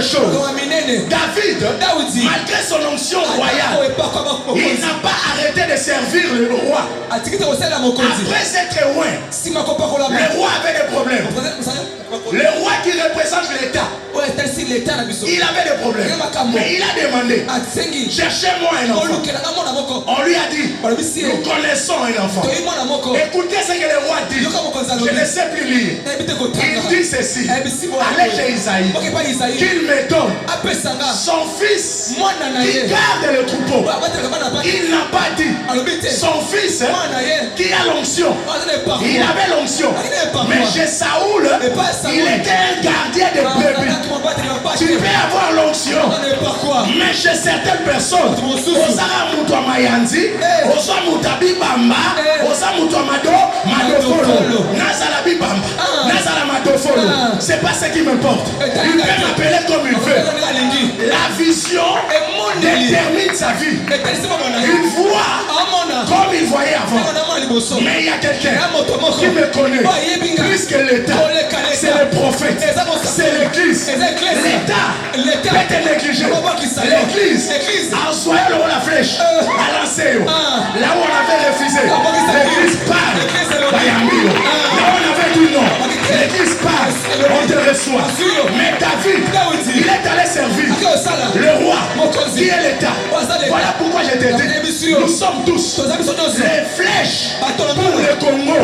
chose. David, malgré son onction royale, il n'a pas arrêté de servir le roi. Après être loin, le roi avait des problèmes. Le roi qui représente l'État, il avait des problèmes. Mais il a demandé, cherchez-moi un enfant. On lui a dit, nous connaissons un enfant. Écoutez ce que le roi dit. Je ne sais plus lire. Il dit ceci. Allez chez Isaïe, qu'il me donne son fils qui garde le troupeau. Il n'a pas dit son fils qui a l'onction. Il avait l'onction. Mais chez Saoul, il était un gardien de brebis. Tu peux avoir l'onction, mais chez certaines personnes, Osara Moutoua Mayanzi, Osa Moutabi Bamba, Osa Moutoua Madofolo, Nazala Bibamba, Nazala Madofolo. C'est pas ce qui m'importe. Il peut m'appeler comme il veut. La vision détermine sa vie. Il voit comme il voyait avant. Mais il y a quelqu'un qui me connaît plus que l'État. C'est le prophète, c'est l'église. L'État peut être négligé. L'église a ensoyé la flèche, a lancé. Là où on avait refusé, l'église parle. Là où on avait dit non, l'église parle. On te reçoit. Mais David, il est allé servir le roi qui est l'État. Voilà pourquoi je te dis, nous sommes tous les flèches pour le Congo.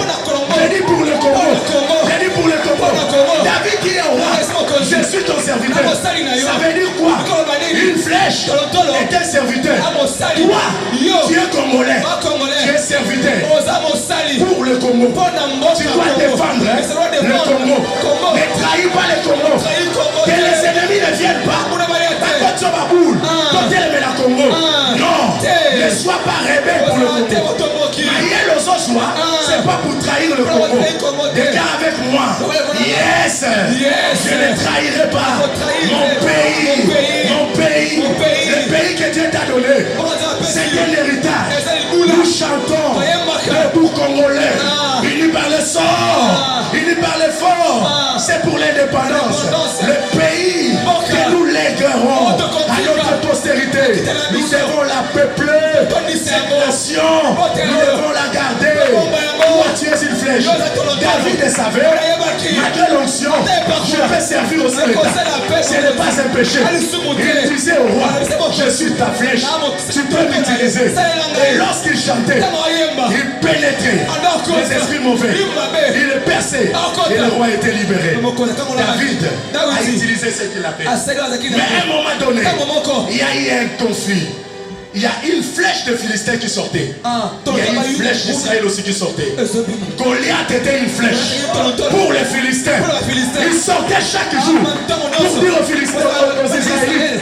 J'ai dit pour le Congo. J'ai dit pour le Congo. David qui est roi, je suis ton serviteur. Ça veut dire quoi? Une flèche est un serviteur. Toi, tu es congolais. Tu es serviteur pour le Congo. Tu dois défendre le Congo. Ne trahis pas le Congo. Que les ennemis ne viennent pas. Non, ne sois pas rebelle pour le Congo. C'est pas pour trahir le Congo. Déclare avec moi. Yes, je ne trahirai pas mon pays, le pays que Dieu t'a donné. C'est un héritage. Nous chantons le bout congolais, unis par le sort, unis par l'effort. C'est pour l'indépendance. Le pays que nous léguerons à notre postérité. Nous devons la peupler. Cette nation, nous devons la garder. Toi, tu es une flèche. David est savé. Malgré l'onction, je peux servir aussi l'État. Ce n'est pas un péché. Il disait au roi, je suis ta flèche. Tu peux m'utiliser. Et lorsqu'il chantait, il pénétrait les esprits mauvais. Il le perçait. Et le roi était libéré. David a utilisé ce qu'il a fait. Mais à un moment donné, il y a eu un conflit. Il y a une flèche de Philistin qui sortait. Il y a une flèche d'Israël aussi qui sortait. Goliath était une flèche pour les Philistins. Il sortait chaque jour pour dire aux Philistins, aux Israélites,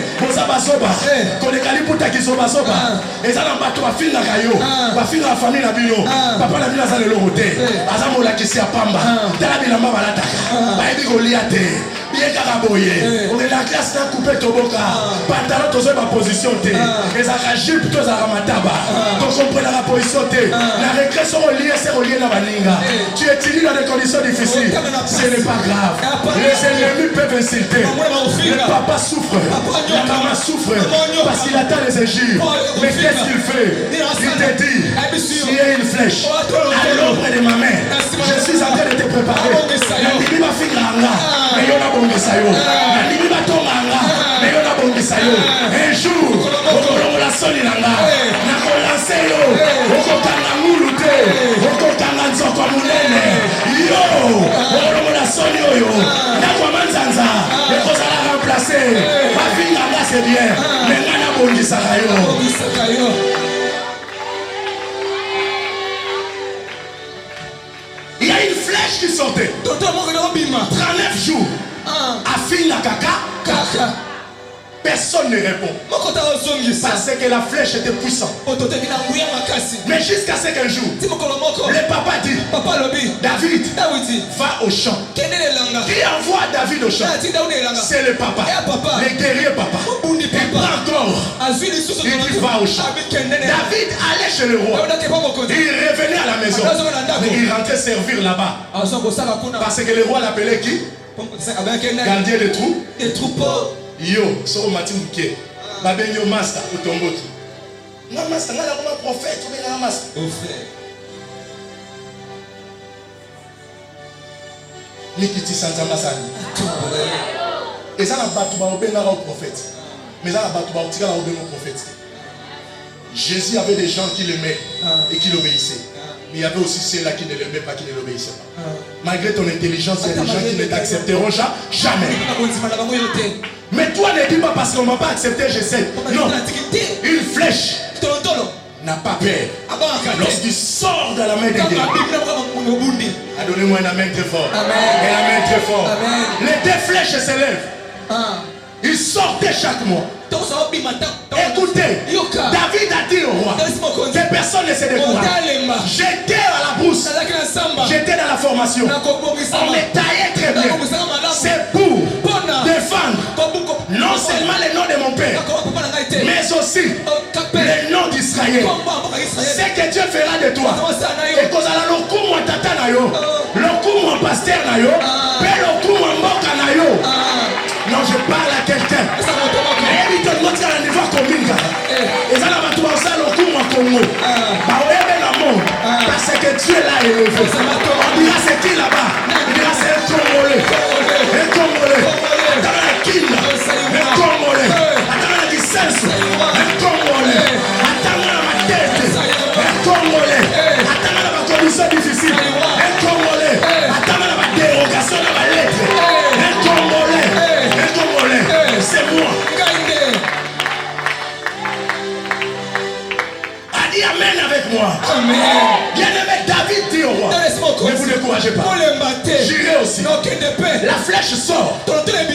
on est la classe n'a coupé Toboka. Pantalon tous ma position T. Les arrachés tous à Ramataba. Donc on prend la position T. La régression reliée, c'est relié dans la ligne. Tu utilises dans des conditions difficiles. Ce n'est pas grave. Les ennemis peuvent insulter. Le papa souffre. La maman souffre. Parce qu'il attend les injures. Mais qu'est-ce qu'il fait? Il te dit, tu es une flèche. À l'ombre de ma main. Je suis en train de te préparer. Un jour, la soli nanga, na kolanse yo, okokanga ngulu te, okokanga nzoko munene, yo, la soli yo, na kwa manzanza, ekozala remplacer, bafinga nga c'est bien, mais ngana bongisaka yo. Il y a une flèche qui sortait, 39 jours, afin la kaka. Personne ne répond. Parce que la flèche était puissante. Mais jusqu'à ce qu'un jour, le papa dit, David, va au champ. Qui envoie David au champ? C'est le papa. Le guerrier papa. Il prend encore. Il dit, va au champ. David allait chez le roi. Il revenait à la maison. Mais il rentrait servir là-bas. Parce que le roi l'appelait qui? Gardien des troupeaux. Yo, so mati muke. Baben yo master otomboki. Na master ngala comme prophète ou bien master. Au frère. Nikiti Santa Masani. Et ça n'a pas tout bas au prophète. Mais ça n'a pas tout bas au prophète. Jésus avait des gens qui l'aimaient et qui l'obéissaient. Mais il y avait aussi ceux-là qui ne l'aimaient pas, qui ne l'obéissaient pas. Malgré ton intelligence, il y a des gens qui ne t'accepteront jamais. Mais toi ne dis pas parce qu'on ne m'a pas accepté, j'essaie. Non. Une flèche n'a pas peur. Lorsqu'il sort de la main de Dieu. Donnez-moi un amen très fort. Un amen très fort. Les deux flèches s'élèvent. Ils sortaient chaque mois. Écoutez, David a dit au roi que personne ne se décourage. J'étais à la brousse, j'étais dans la formation. On me taillait très bien. C'est pour défendre non seulement le nom de mon père, mais aussi le nom d'Israël. C'est que Dieu fera de toi. Et qu'on a le coup mon tata na yo, le coup mon pasteur na yo, le coup mon mboka na yo. Non, je parle à quelqu'un. Et il te montre à niveau commune. Et ça va tout ça le coup mon Congo. Parce que Dieu l'a élevé. On dira c'est qui là-bas? On dira c'est un Congolais. Un Congolais. Attends la Kine. Un Congolais. Attends la licence. Un Congolais. Attends la tête. Un Congolais. Attends la condition difficile. Un Congolais. Attends la dérogation de la lettre. Un Congolais. Un Congolais. C'est moi. Dis amen avec moi. Amen. Bien-aimé David dit au roi. Ne vous découragez pas. J'irai aussi. La flèche sort.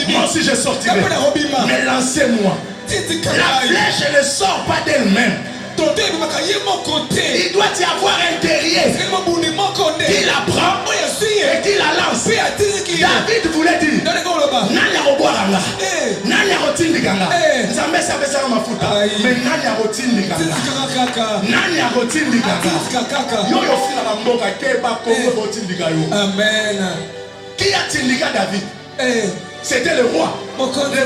Moi aussi je sortirai. Mais lancez-moi. La flèche ne sort pas d'elle-même. Il doit y avoir un guerrier qui la prend et qui la lance. David voulait dire Nani aroboaranga, Nani arotindikanga. Nzambe sabesanga mafuta, mais Nani arotindikanga. Nani arotindikanga. Yo yo fila na mboka keba kongo botindika yo. Amen. Qui a tindika David? C'était le roi. Le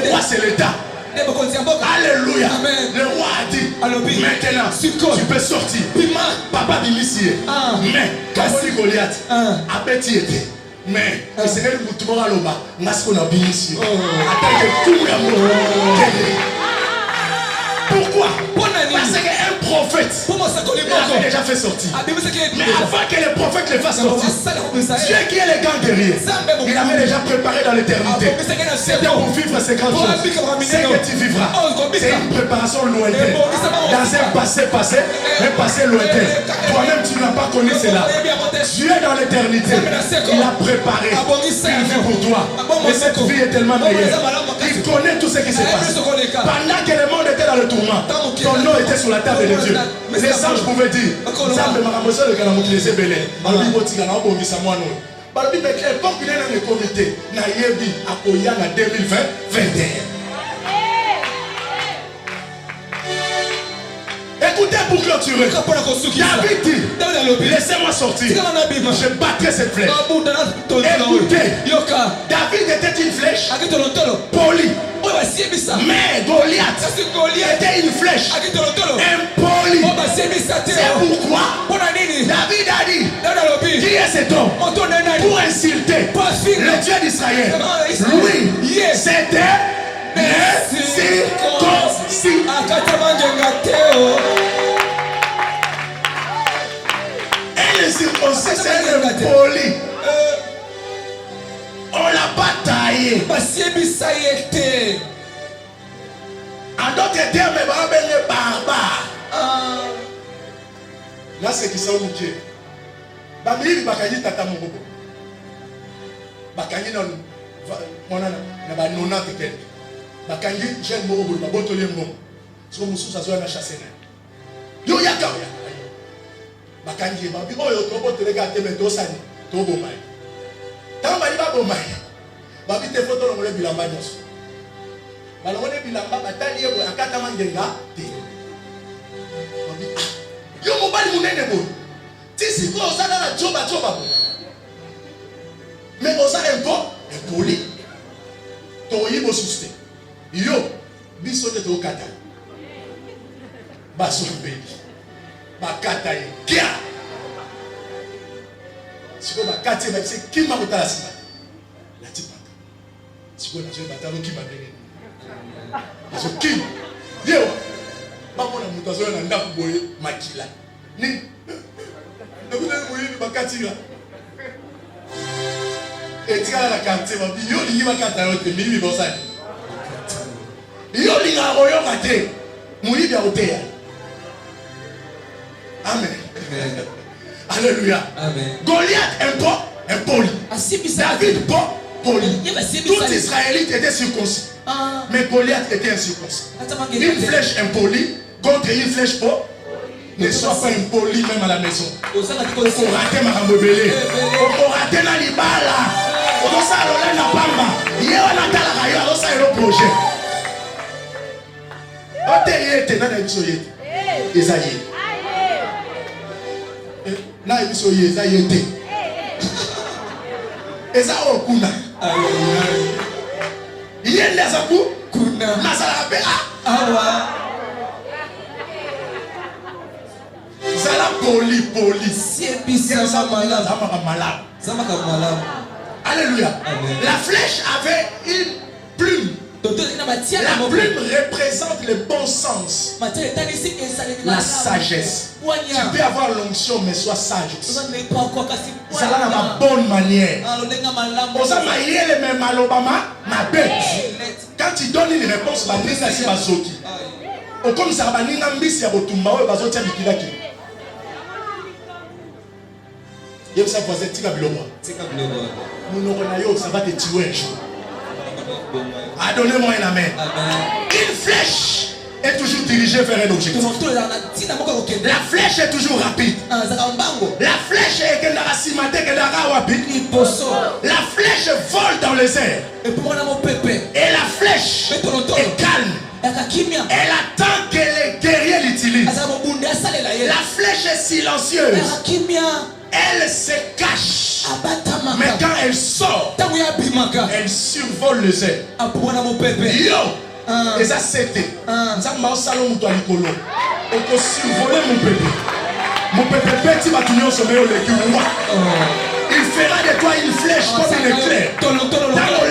roi c'est l'État. Alléluia. Amen. Le roi a dit maintenant tu peux sortir. Papa Bimissier. Mais Kassi Goliath a petit été. Mais c'est elle qui m'a dit qu'on a Bimissier. Attends que tout le monde. Pourquoi? Parce qu'un prophète avait déjà fait sortir. Mais avant que le prophète le fasse sortir, Dieu qui est le grand guerrier, il avait déjà préparé dans l'éternité. C'était pour vivre ces grandes choses. C'est que tu vivras. C'est une préparation lointaine. Dans un passé, un passé lointain. Toi-même, tu n'as pas connu cela. Dieu dans l'éternité, il a préparé une vie pour toi. Et cette vie est tellement meilleure. Il connaît tout ce qui se passe. Pendant que le monde était dans le tourment, ton nom était sur la table de Dieu. Les anges pouvaient dire Nzambe makambo le kanamuki sebele. Balobi botika na obongisa mwana oyo. Balobi beke comme il est dans le comité na yebi akoya na 2020-21. Écoutez pour clôturer. David dit laissez-moi sortir. Je battrai cette flèche. Écoutez, David était une flèche polie. Mais Goliath était une flèche impolie. C'est pourquoi David a dit qui est cet homme pour insulter le Dieu d'Israël. Lui, c'était circoncis. Et le circoncis, c'est un poli. On l'a pas taillé. En d'autres termes, on est barbare. Là, c'est qui ça ou Dieu. Bamili bakani tata moko. Bakani non monana na ba nona teke. Bakani jeune moko ba botole moko. So musu sa zo na chasser na. Yo ya ka ya. Bakani ba bi oyo to botole ga teme to sani to bomai. Tamba li ba bomai. Ba bi te photo lo le bilamba nyos. Ba lo le bilamba batali yebo akata mangenga te. Ba bi yo mobali munene bo. Si vous avez la job, mais vous avez un peu impoli. Tu as eu vos soucis. Yo, biso de to kata. Baso baby. Bakata ye. Kia. Siko bakati ba se kima kutala sima. La tipaka. Siko na zo batalo kima bene. Aso kim. Yo. Bako na mutu azo na ndaku boye makila. Ni. Na kuna moyi bakati la. Etika la quartier ba yo li bakata yo te mimi bosani. Yo li nga royo kate. Moyi bia oteya. Amen. Alléluia. Amen. Goliath impoli. David poli. Tout Israélite était circoncis. Mais Goliath était incirconcis. Une flèche impolie contre une flèche polie. Ne sois pas impoli même à la maison. On raté ma rambobélé. On raté na libala. On s'est allé na pamba. Hier on a tala rayo. On s'est allé au projet. On t'est yété na bisoyé. Esaïe. Na bisoyé Esaïe té. Eza okuna. Hier les akou. Kuna. Masala be awa. Zala poli. Alléluia. La flèche avait une plume. La plume représente le bon sens, la sagesse. Tu peux avoir l'onction mais sois sage aussi. Zala na ma bonne manière. Oza mayele me malobama ma bête. Quand tu donnes une réponse, la nina si bazoki. O comme ça ba nina mbisi ya botumba oyo bazotia bikilaki. Yem sa voisin tika biloko. Mon orenayo ça va te tuer un jour. Donnez-moi un amen. Une flèche est toujours dirigée vers un objectif. La flèche est toujours rapide. La flèche est la flèche vole dans les airs. Et la flèche est calme. Elle attend que les guerriers l'utilisent. La flèche est silencieuse. Elle se cache. Mais quand elle sort, elle survole les airs. Yo! Et ça c'était. Ça m'a salon mouton likolo. On peut survoler mon bébé. Mon bébé petit va tourner au sommet au légume. Il fera de toi une flèche comme une éclair. Dans le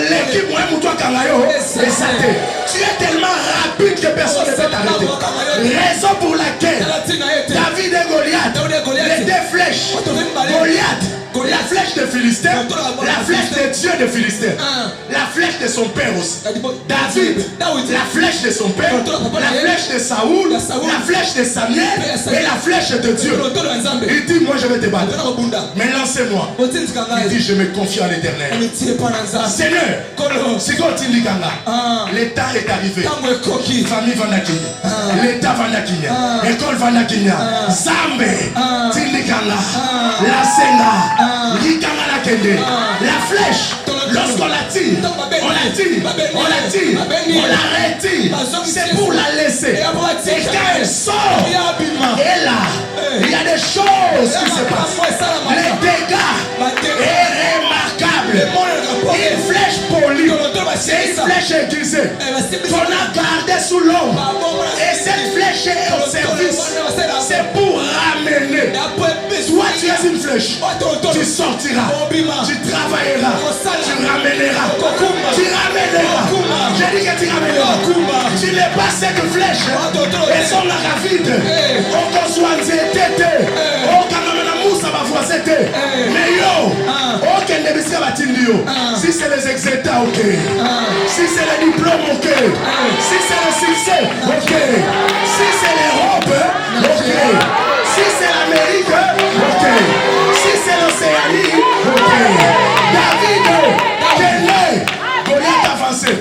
légume, moi mouton kangayo. Et ça t'est. Tu es tellement rapide que personne ne peut t'arrêter. Raison pour laquelle David et Goliath, les deux flèches. Goliath, la flèche de Philistin, la flèche des dieux de Philistin, la flèche de son père aussi. David, la flèche de son père, la flèche de Saoul, la flèche de Samuel et la flèche de Dieu. Il dit, moi je vais te battre, mais lancez-moi. Il dit, je me confie en l'Éternel. Seigneur, l'État est arrivé. Famille Vandakinya, l'État Vandakinya, école Vandakinya, Zambe, Tindikanga, la Senga. La flèche, lorsqu'on la tire, on la tire, on la retire. C'est pour la laisser. Et quand elle sort, et là, il y a des choses qui se passent. Les dégâts est remarquable. Une flèche polie, c'est une flèche aiguisée qu'on a gardée sous l'ombre. Et cette flèche est au service. C'est pour ramener. Toi, tu es une flèche. Tu sortiras, tu travailleras, tu ramèneras, j'ai dit que tu ramèneras. Tu n'es pas cette flèche. Elles sont la ravide. On conçoit tété. On camamena moussa va voir c'était. Mais yo, ok, si c'est les exétats, ok. Si c'est les diplômes, ok. Si c'est le succès, ok. Si c'est l'Europe, ok. Si c'est l'Amérique, ok. Si c'est l'Océanie, ok. David, Kélé, Goliath avancé.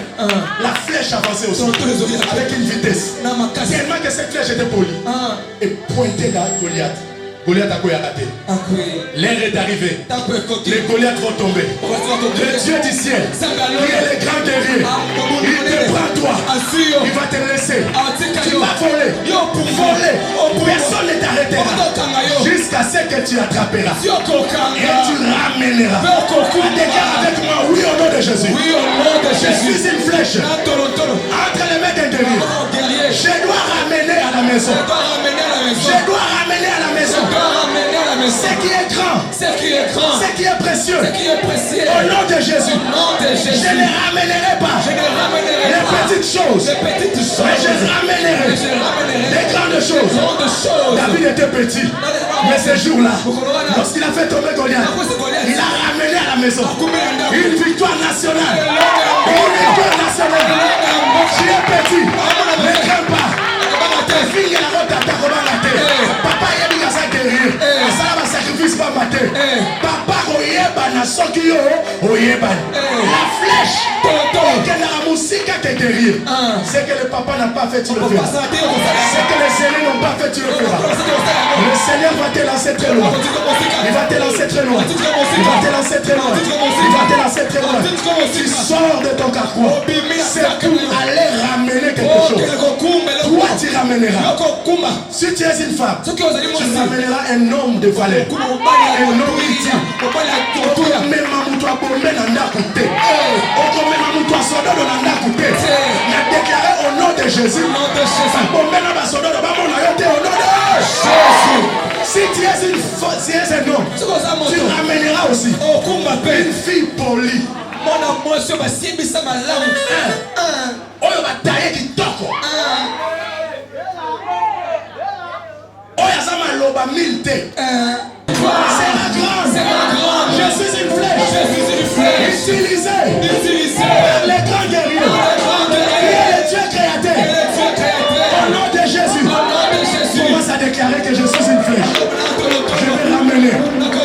La flèche avancée aussi. Avec une vitesse. Tellement que cette flèche était polie. Et pointée dans Goliath. Goliath a quoi raté. L'air est arrivé. Les Goliaths vont tomber. Le Dieu du ciel, qui est le grand guerrier, il te prend toi. Il va te laisser. Tu vas voler. Personne ne t'arrêtera jusqu'à ce que tu attraperas. Et tu ramèneras. Déclare avec moi, oui au nom de Jésus. Je suis une flèche. Entre maison. Je dois ramener à la maison. Ce qui est grand. Ce qui est précieux. Au nom de Jésus. Je ne ramènerai pas les petites choses. Mais je ramènerai les grandes choses. David était petit. Mais ce jour-là, lorsqu'il a fait tomber Goliath, il a ramené à la maison une victoire nationale. Une victoire nationale. Tu es petit. Ne crains pas. Papa il a ça guérir. Ça va sacrifice pas mater. Papa oyeba na soki yo oyeba. La flèche que la musique te guérir. C'est que le papa n'a pas fait, tu le feras. C'est que les Seigneurs n'ont pas fait, tu le feras. Le Seigneur va te lancer très loin. Il va te lancer très loin. Il va te lancer très loin. Il va te lancer très loin. Tu sors de ton carquois. C'est pour aller ramener quelque chose. Toi tu ramèneras. Si tu es une femme, tu ramèneras un homme de valeur. Un homme qui tient. Même Mamoutoua Bomé n'a coûté. Même Mamoutoua n'a coûté. Il a déclaré au nom de Jésus. Bomé n'a sodo de Bamon a été au nom de Jésus. Si tu es un homme, tu ramèneras aussi une fille polie. Oyo bataille qui toko. Oyo sama loba milité. C'est la grande. Je suis une flèche. Utilisée par les grands guerriers. Qui est le Dieu créateur. Au nom de Jésus. Commence à déclarer que je suis une flèche. Je vais ramener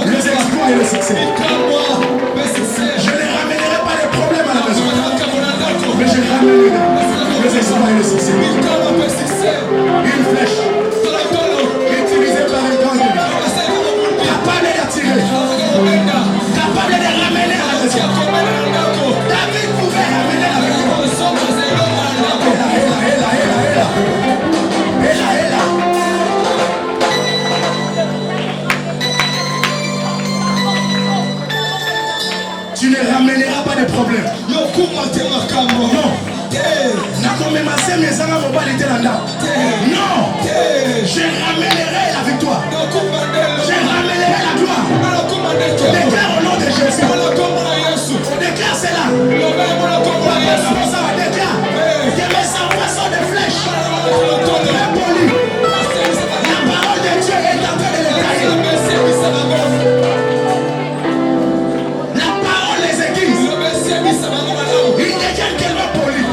les exploits et le succès. Je ne ramènerai pas les problèmes à la maison. Mais je ramènerai les exploits et le succès. Une flèche utilisée par les grands guerriers. Capable d'attirer. Capable de ramener à la maison. David pouvait ramener à la maison. Tu ne ramèneras pas de problème. Non. Non. Je ramènerai la victoire. Je ramènerai la gloire. On déclare au nom de Jésus. On déclare cela. On déclare que mes enfants sont des flèches. Très polies. La parole de Dieu est en train de les tailler. La parole les aiguise. Ils deviennent tellement polis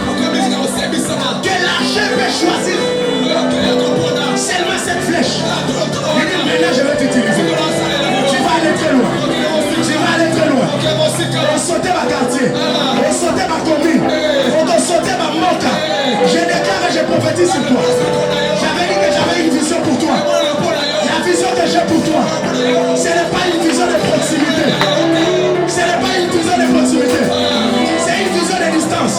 que l'archer peut choisir seulement cette flèche. Il dit maintenant je vais t'utiliser. Tu vas aller très loin. Tu vas aller très loin. On sautait ma quartier. On sautait ma commune. On sautait ma moka. Je déclare et je prophétise sur toi. J'avais dit que j'avais une vision pour toi. La vision que j'ai pour toi, ce n'est pas une vision de proximité. Ce n'est pas une vision de proximité. C'est une vision de distance.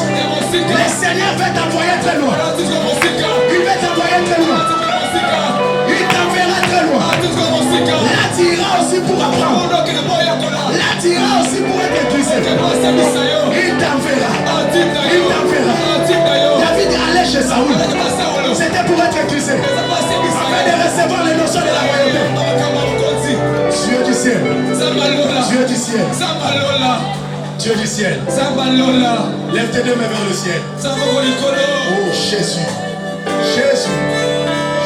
Le Seigneur va t'envoyer très loin. Il va t'envoyer très loin. Il t'enverra très loin. Là tu iras aussi pour apprendre. Là tu iras aussi pour être éclairé. Il t'enverra. Il t'enverra. David allait chez Saoul. C'était pour être éclairé. Afin de recevoir les notions de la royauté. Dieu du ciel. Dieu du ciel. Dieu du ciel. Lève tes deux mains vers le ciel. Oh Jésus. Jésus.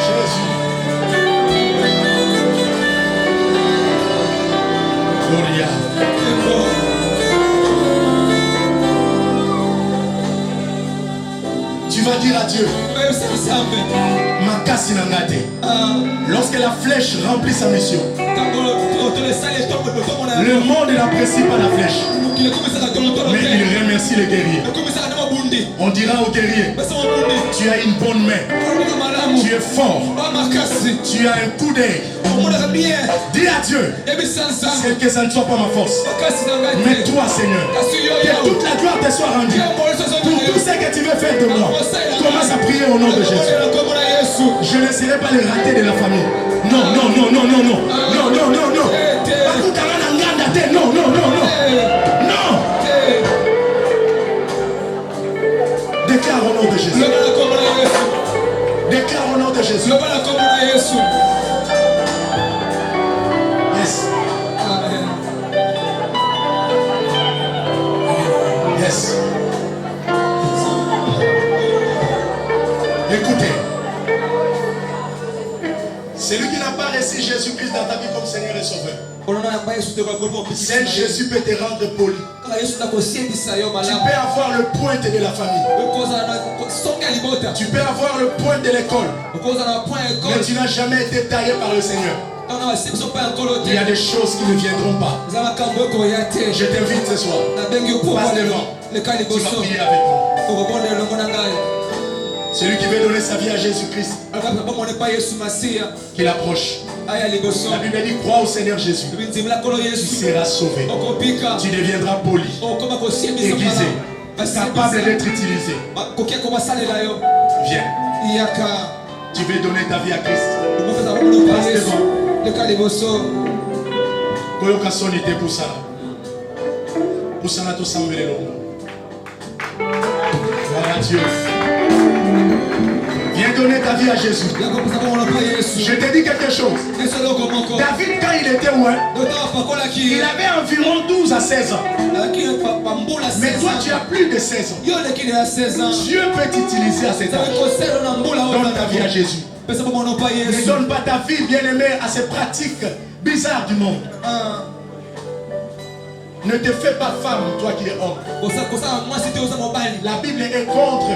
Jésus. Gloria. Tu vas dire à Dieu. Makasi nangate. Lorsque la flèche remplit sa mission, le monde n'apprécie pas la flèche, mais il remercie les guerriers. On dira aux guerriers, tu as une bonne main, tu es fort, tu as un coup d'œil. Dis à Dieu, c'est que ça ne soit pas ma force, mais toi Seigneur, que toute la gloire te soit rendue pour tout ce que tu veux faire de moi. Commence à prier au nom de Jésus. Je ne serai pas le raté de la famille. Non. Non. Déclare au nom de Jésus. Déclare au nom de Jésus. Yes. Amen. Yes. Écoutez. Celui qui n'a pas reçu Jésus-Christ dans ta vie comme Seigneur et Sauveur, seul Jésus peut te rendre poli. Tu peux avoir le point de la famille. Tu peux avoir le point de l'école. Mais tu n'as jamais été taillé par le Seigneur. Il y a des choses qui ne viendront pas. Je t'invite ce soir. Passe devant. Tu vas prier avec moi. Celui qui veut donner sa vie à Jésus-Christ, qu'il approche. La Bible dit crois au Seigneur Jésus. Tu seras sauvé. Tu deviendras poli, aiguisé, capable d'être utilisé. Viens. Tu veux donner ta vie à Christ. Passe devant. Koyoka sonite pusala. Pusala to sambele longo. Gloire à Dieu. Viens donner ta vie à Jésus. Je te dis quelque chose. David, quand il était loin, il avait environ 12 à 16 ans. Mais toi, tu as plus de 16 ans. Dieu peut t'utiliser à cet âge. Donne ta vie à Jésus. Ne donne pas ta vie, bien-aimé, à ces pratiques bizarres du monde. Ne te fais pas femme, toi qui es homme. La Bible est contre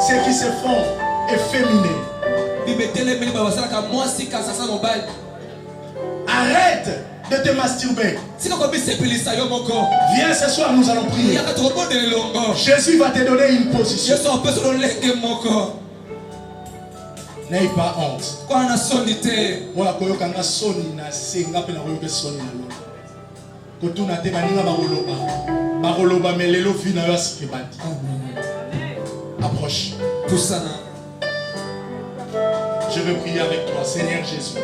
ceux qui se font efféminés. Arrête de te masturber. Viens ce soir, nous allons prier. Jésus va te donner une position. N'aie pas honte. Approche. Je veux prier avec toi, Seigneur Jésus.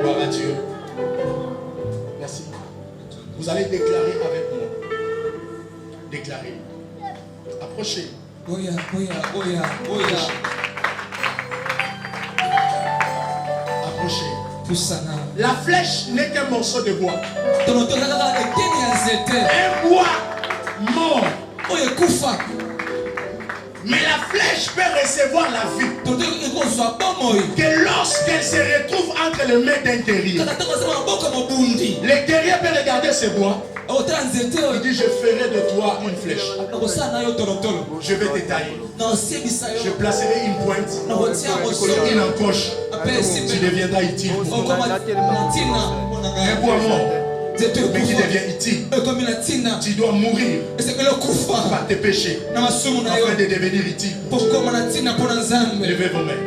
Gloire à Dieu. Merci. Vous allez déclarer avec moi. Déclarer. Approchez. Approchez. La flèche n'est qu'un morceau de bois. Un bois mort. Mais la flèche peut recevoir la vie. Que lorsqu'elle se retrouve entre les mains d'un guerrier, le guerrier peut regarder ce bois. Il dit je ferai de toi une flèche. Je vais te tailler. Je placerai une pointe, une encoche. Tu deviendras utile pour moi. Un bois mort, mais qui devient utile. Tu dois mourir par tes péchés afin de devenir utile. Levez vos mains.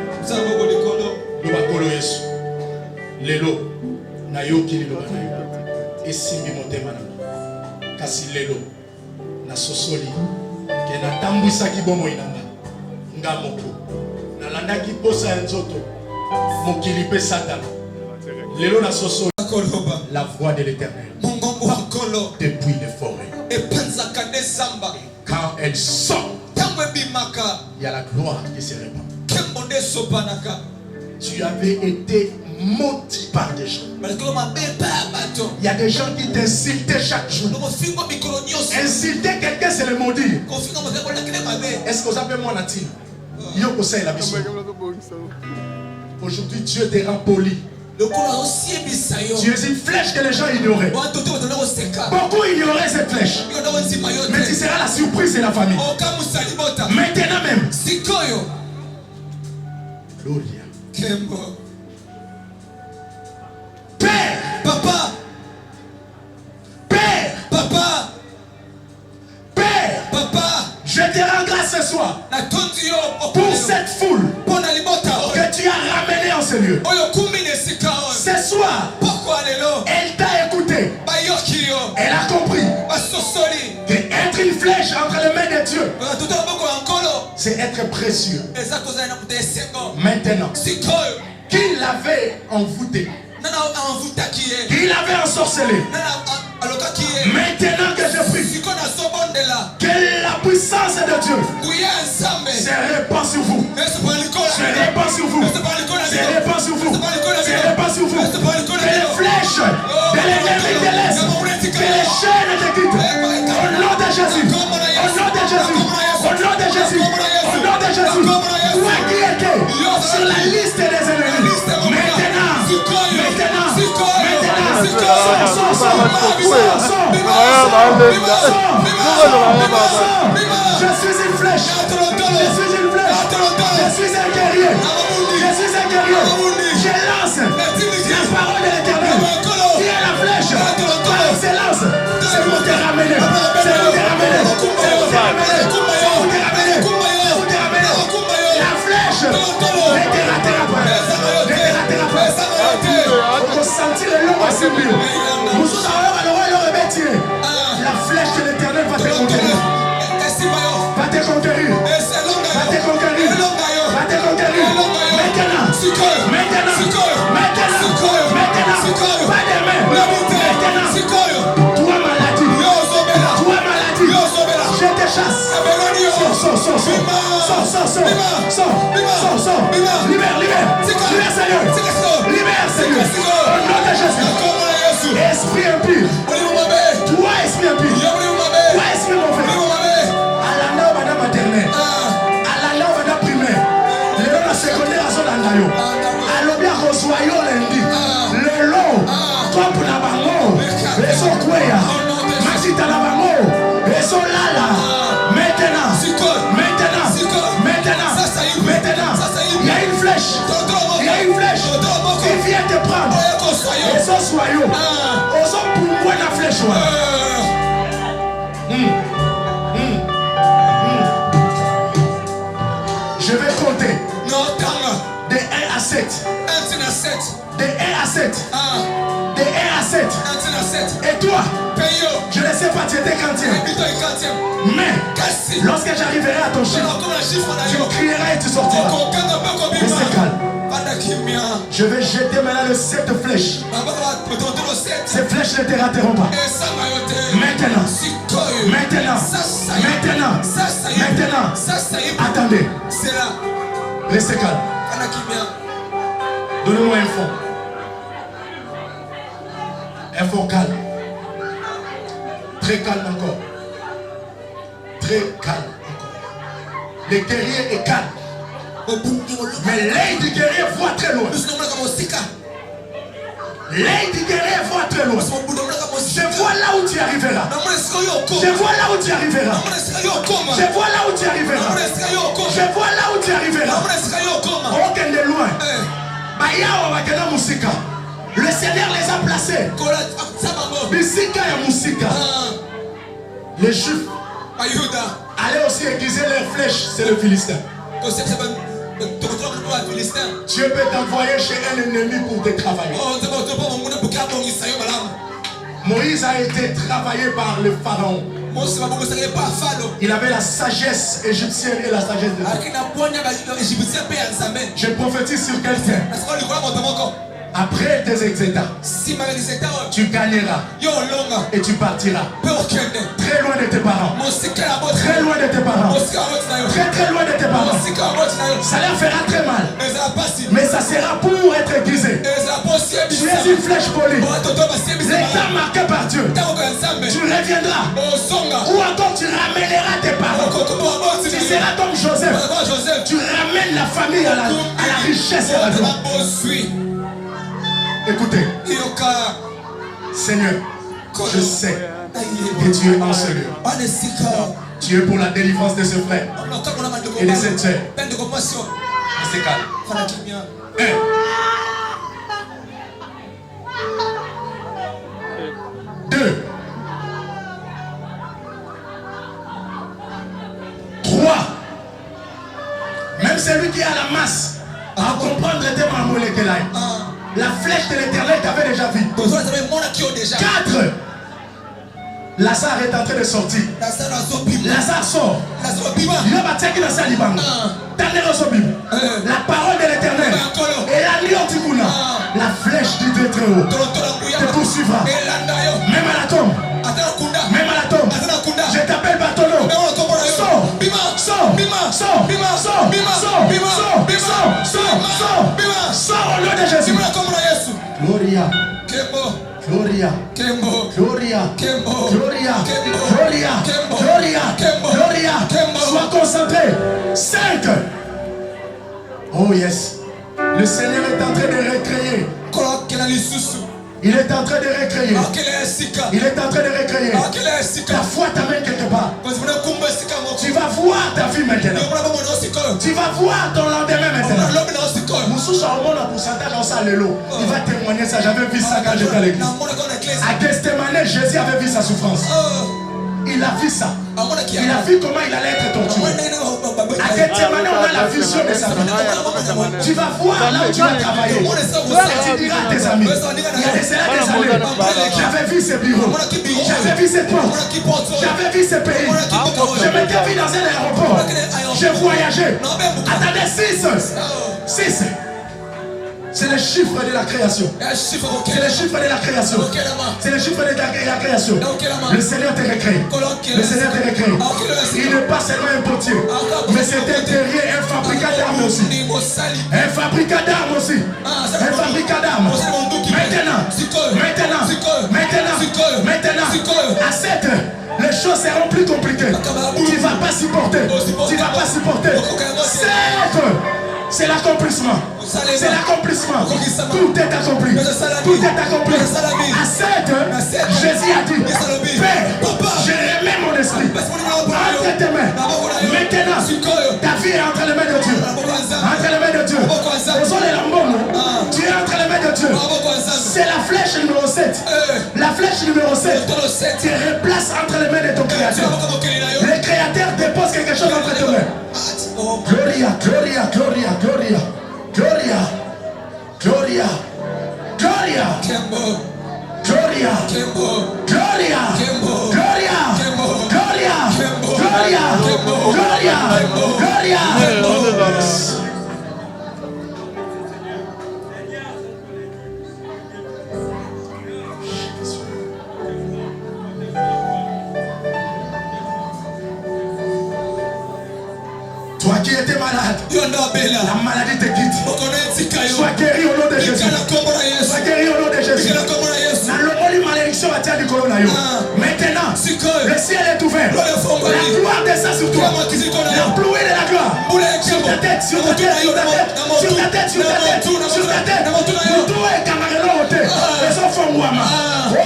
Lubakolo Yesu. Lelo nayoki liloba na yo. Esimbi motema na yo. Kasi lelo na sosoli ke natambwisaki bomoi na nga. Nga moko nalandaki posa ya nzoto mokili pe Satan. Lelo na sosoli la voix de l'Éternel depuis les forêts. Quand elle sort, il y a la gloire qui se répand. Tu avais été maudit par des gens. Il y a des gens qui t'insultaient chaque jour. Insulter quelqu'un, c'est le maudire. Est-ce que vous avez moi Natine? Aujourd'hui, Dieu te rend poli. Tu es une flèche que les gens ignoraient. Beaucoup ignoraient cette flèche. Mais tu seras la surprise de la famille. Maintenant même. Gloria. Père. Papa. Père. Papa. Père. Papa. Je te rends grâce ce soir pour cette foule que tu as ramenée en ce lieu. Ce soir, elle t'a écouté. Elle a compris qu'être une flèche entre les mains de Dieu, c'est être précieux. Maintenant, qu'il l'avait envoûté, qu'il l'avait ensorcelé, maintenant que je prie, que la puissance de Dieu se répand sur vous. Se répand sur vous. Se répand sur vous. Se répand sur vous. Que les flèches de l'ennemi te laissent. Que les chaînes te quittent. Au nom de Jésus. Au nom de Jésus. Au nom de Jésus. Au nom de Jésus. Toi qui étais sur la liste des ennemis. Maintenant. Je suis une flèche. Je suis une flèche. Je suis un guerrier. Je suis un guerrier. Je lance la parole de l'Éternel. Qui est la flèche par excellence. C'est pour te ramener. C'est pour te ramener. C'est pour te ramener. C'est pour te ramener. C'est pour te ramener. La flèche ne te ratera pas. Ne te ratera pas. On va sentir le long à ce mur. Nous sommes la flèche de l'Éternel va te conquérir. Va te conquérir. Va te conquérir. Va te conquérir. Maintenant. Pas de main. Maintenant. Toi maladie. Toi maladie. Je te chasse. Sors. Libère Seigneur. Au nom de Jésus. Esprit impur. Toi esprit impur. Toi esprit mauvais. Alanda bana maternelle. Alanda bana primaire. Le long secondaire à son langayo. Alobia rosoyo lendi. Le long. Top na bango. Eso kweya. Masita na bango. Eso lala. Maintenant. Il y a une flèche. Il vient te prendre. Eso soyo. Oso pour la flèche. Je vais compter de 1 à 7. De 1 à 7. De 1 à 7. Et toi, je ne sais pas, tu étais quantième. Mais lorsque j'arriverai à ton chiffre, tu crieras et tu sortiras. Mais c'est calme. Je vais jeter maintenant le 7 flèches. Ces flèches ne te rateront pas. Maintenant. Attendez. Restez calme. Donnez-moi un fond. Un fond calme. Très calme encore. Très calme encore. Le guerrier est calme. Mais l'œil du guerrier voit très loin. L'œil du guerrier voit très loin. Je vois là où tu arriveras. Je vois là où tu arriveras. Je vois là où tu arriveras. Je vois là où tu arriveras. Aucun de loin. Le Seigneur les a placés. Bisika et Moussika. Les Juifs allaient aussi aiguiser leurs flèches. C'est le Philistin. Dieu peut t'envoyer chez un ennemi pour te travailler. Moïse a été travaillé par le pharaon. Il avait la sagesse égyptienne et la sagesse de Dieu. Je prophétise sur quelqu'un. Après tes exétats, tu gagneras et tu partiras très loin de tes parents. Très loin de tes parents. Très loin de tes parents. Ça leur fera très mal. Mais ça sera pour être aiguisé. Tu es une flèche polie. L'état marqué par Dieu. Tu reviendras. Ou encore tu ramèneras tes parents. Tu seras comme Joseph. Tu ramènes la famille à la richesse et à la gloire. Écoutez, Seigneur, je sais que tu es en ce lieu. Tu es pour la délivrance de ce frère et de cette sœur. C'est calme. 1. 2. 3. Même celui qui a la masse à comprendre le thème à moléculaire. La flèche de l'Éternel t'avait déjà vu. 4. Lazare est en train de sortir. Lazare sort. La parole de l'Éternel. Et la lion. La flèche du Dieu très haut te poursuivra. Même à la tombe. Je t'appelle Bartholomew. Gloria. Gloria. Gloria. Gloria. Gloria. Gloria. Sois concentré. 5. Oh yes. Le Seigneur est en train de recréer. Il est en train de recréer. Il est en train de recréer. Ta foi t'amène quelque part. Tu vas voir ta vie maintenant. Tu vas voir ton lendemain maintenant. Il va témoigner ça. J'avais vu ça quand j'étais à l'église. À Gethsemane, Jésus avait vu sa souffrance. Il a vu ça. Il a vu comment il allait être torturé. À Gethsemane, on a la vision de sa vie. Tu vas voir là où tu vas travailler. Tu diras à tes amis, il y a des années, j'avais vu ces bureaux, j'avais vu ces portes, j'avais vu ces pays. Je m'étais vu dans un aéroport. J'ai voyagé. Attendez, 6. C'est le chiffre de la création. C'est le chiffre de la création. C'est le chiffre de la création. Le Seigneur te recrée. Le Seigneur te recrée. Il n'est pas seulement un potier, mais c'est un terrier, un fabricant d'armes aussi. Un fabricant d'armes aussi. Un fabricant d'armes. Maintenant, à 7, les choses seront plus compliquées. Tu ne vas pas supporter. Tu ne vas pas supporter. 7. C'est l'accomplissement. C'est l'accomplissement. Tout est accompli. Tout est accompli. À 7, Jésus a dit, Père, je remets mon esprit entre tes mains. Maintenant, ta vie est entre les mains de Dieu. Entre les mains de Dieu. Tu es entre les mains de Dieu. C'est la flèche numéro 7. La flèche numéro 7 tu replaces entre les mains de ton créateur. Le créateur dépose quelque chose entre tes mains. Gloria, Gloria, Gloria, Gloria, Gloria, Gloria, Gloria, Gloria, Gloria, Gloria, Gloria, Gloria, Gloria, Gloria. Toi qui étais malade, la maladie te quitte. Sois guéri au nom de Jésus. Sois guéri au nom de Jésus. Maintenant, le ciel est ouvert. La gloire descend sur toi. La pluie de la gloire. Sur ta tête, sur ta tête, sur ta tête, sur ta tête, sur ta tête, sur ta tête. Nous tous et camarades ôté. Les enfants Wama.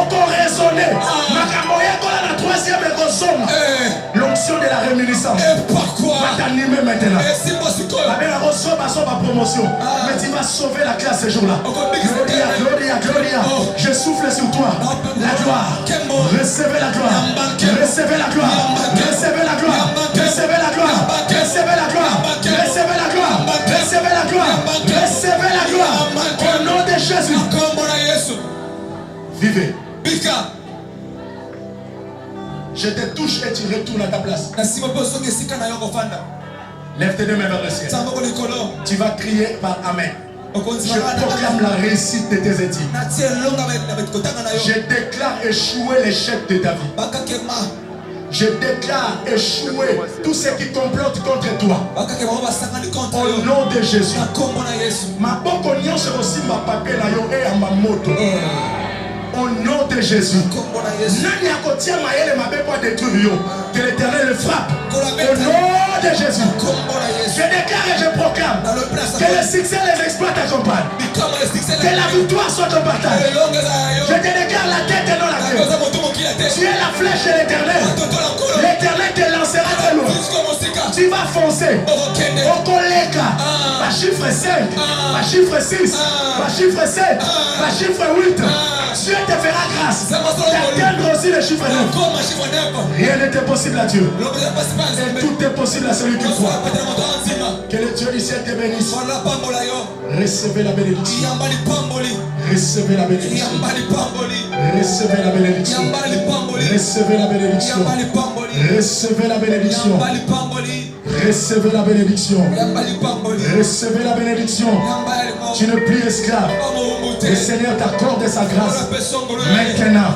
Encore raisonné. Makamoya kola la troisième écosome. L'onction de la réminiscence. Va t'animer maintenant. Avec la promotion. Mais tu vas sauver la classe ce jour-là. Gloria, Gloria, Gloria. Je souffle sur toi. La gloire. Recevez la gloire. Recevez la gloire. Recevez la gloire. Recevez la gloire. Recevez la gloire. Recevez la gloire. Recevez la gloire. Recevez la gloire. Au nom de Jésus. Vivez. Je te touche et tu retournes à ta place. Lève tes deux mains vers le ciel. Tu vas crier par Amen. Je proclame la réussite de tes études. Je déclare échouer l'échec de ta vie. Je déclare échouer tout ce qui complote contre toi. Au nom de Jésus. Ma bokonion se aussi ma papier na yo et à ma moto. Au nom de Jésus. Que l'Éternel le frappe. Au nom de Jésus. Je déclare et je proclame que le succès et les exploits t'accompagnent. Que la victoire soit ton partage. Je te déclare la tête et non la queue. Tu es la flèche de l'Éternel. L'Éternel te lancera très loin. Tu vas foncer. Au collègue. Ma chiffre 5. Ma chiffre 6. Ma chiffre 7. Ma chiffre 8. Dieu te fera grâce d'atteindre aussi le chiffre 9. Rien n'était possible à Dieu. Et tout est possible à celui qui croit. Que le Dieu du ciel te bénisse. Recevez la bénédiction. Recevez la bénédiction. Recevez la bénédiction. Recevez la bénédiction. Recevez la bénédiction. Recevez la bénédiction. Recevez la bénédiction. Tu n'es plus esclave. Le Seigneur t'accorde sa grâce. Maintenant,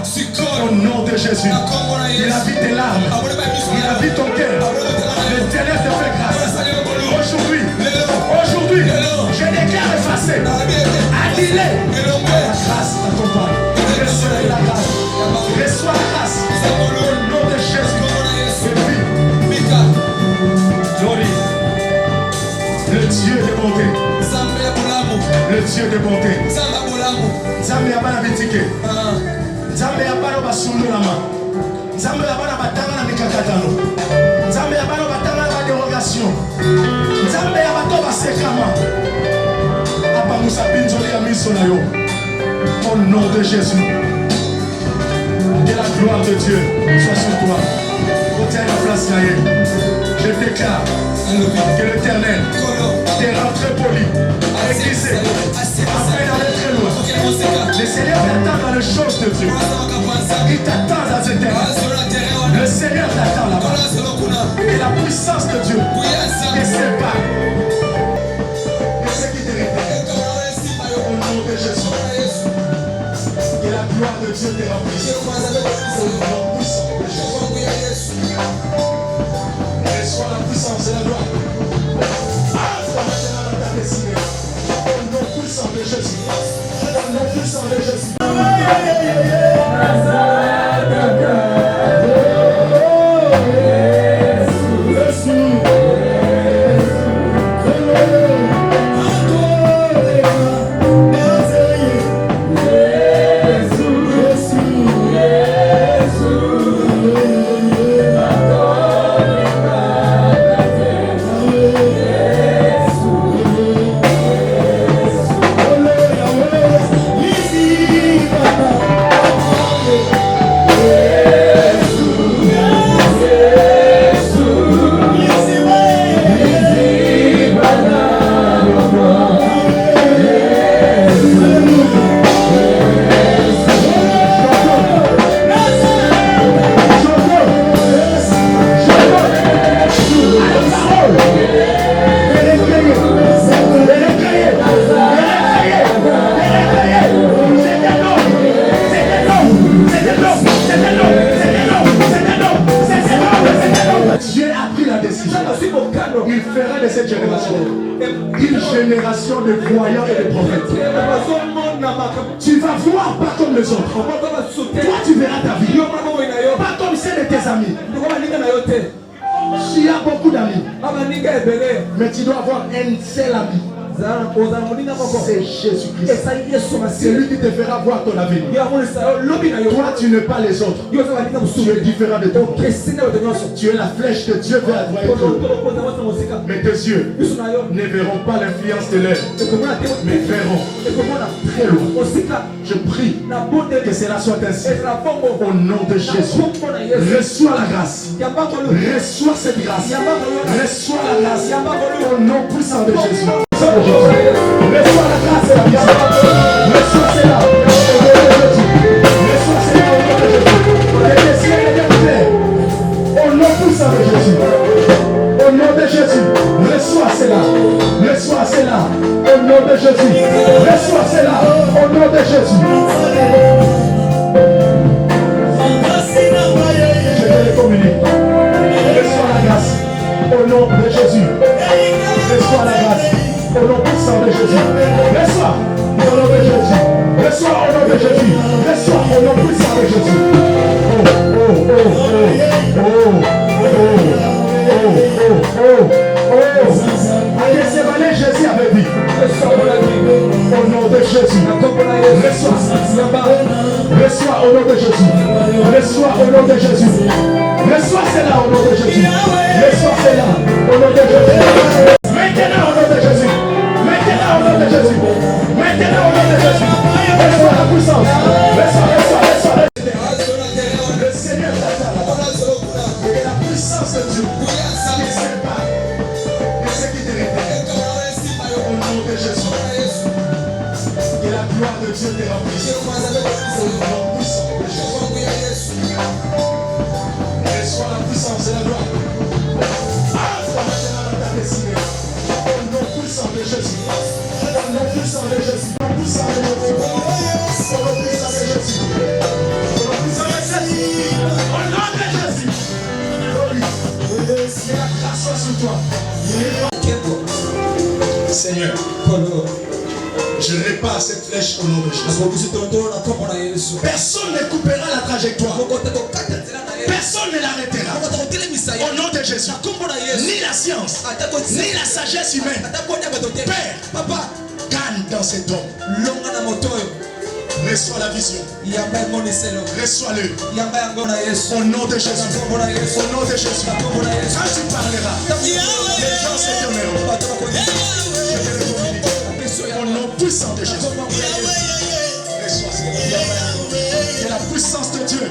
au nom de Jésus, il habite tes larmes. Il habite ton cœur. L'Éternel te fait grâce. Aujourd'hui, je déclare effacé, annulé, grâce. Dieu de bonté. Nzambe yabana bitike. Nzambe yabana basundulama. Nzambe yabana batanga na mikakatano. Nzambe yabana batanga na dérogation. Nzambe yabato basekama. Papa Moussa Pinzoli ya miso na yo. Au nom de Jésus. Que la gloire de Dieu soit sur toi. Retiens la place là. Je déclare que l'Éternel t'est rentré poli, aiguisé, après d'aller très loin. Le Seigneur t'attend dans les choses de Dieu. Il t'attend dans cette terre. Le Seigneur t'attend là-bas. Et la puissance de Dieu te sépare. Et ce qui te révèle. Au nom de Jésus. Que la gloire de Dieu te remplisse. Au nom puissant de Jésus. Reçois la puissance et la gloire. Au nom puissant de Jésus. Au nom puissant de Jésus. Il fera de cette génération une génération de voyants et de prophètes. Tu vas voir pas comme les autres. Toi tu verras ta vie pas comme celle de tes amis. Tu as beaucoup d'amis, mais tu dois avoir un seul ami. C'est Jésus-Christ. C'est lui qui te fera voir ton avenir. Toi tu n'es pas les autres. Tu es différent de toi. Tu es la flèche de Dieu vers la droite. Mais tes yeux ne verront pas l'influence de l'air, mais verront très loin. Je prie que cela soit ainsi. Au nom de Jésus. Reçois la grâce. Reçois cette grâce. Reçois la grâce. Au nom puissant de Jésus. Reçois la grâce et la puissance. Reçois cela. Reçois cela au nom de Jésus. Que le ciel est clair. Au nom puissant de Jésus. Au nom de Jésus. Reçois cela. Reçois cela. Au nom de Jésus. Reçois cela. Au nom de Jésus. Je te le communique. Reçois la grâce. Au nom de Jésus. Reçois la grâce. Au nom puissant de Jésus. Reçois au nom de Jésus. Reçois au nom de Jésus. Reçois au nom puissant de Jésus. Jésus avait dit. Au nom de Jésus. Reçois. Reçois au nom de Jésus. Reçois au nom de Jésus. Reçois cela au nom de Jésus. Reçois cela au nom de Jésus. Maintenant au nom de Jésus. Maintenant au nom de Jésus. Maintenant au nom de Jésus. Reçois la puissance. Reçois. Le Seigneur t'attend. Et la puissance de Dieu qui sépare. Et ce qui te révèle. Au nom de Jésus. Que la gloire de Dieu te remplisse. Au nom puissant de Jésus. Reçois la puissance et la gloire. Au nom puissant de Jésus. Au nom puissant de Jésus. Au nom puissant de Jésus. Au nom puissant de Jésus. Au nom puissant de Jésus. Au nom de Jésus. Que la grâce soit sur toi. Seigneur, je répare cette flèche au nom de Jésus. Personne ne coupera la trajectoire. Personne ne l'arrêtera. Au nom de Jésus. Ni la science, ni la sagesse humaine. Père, Papa, calme. dans cet homme. Reçois la vision. Reçois-le. Au nom de Jésus. Au nom de Jésus. Quand tu parleras, les gens s'étonneront. Je te le communique. Au nom puissant de Jésus. Reçois. Et la puissance de Dieu.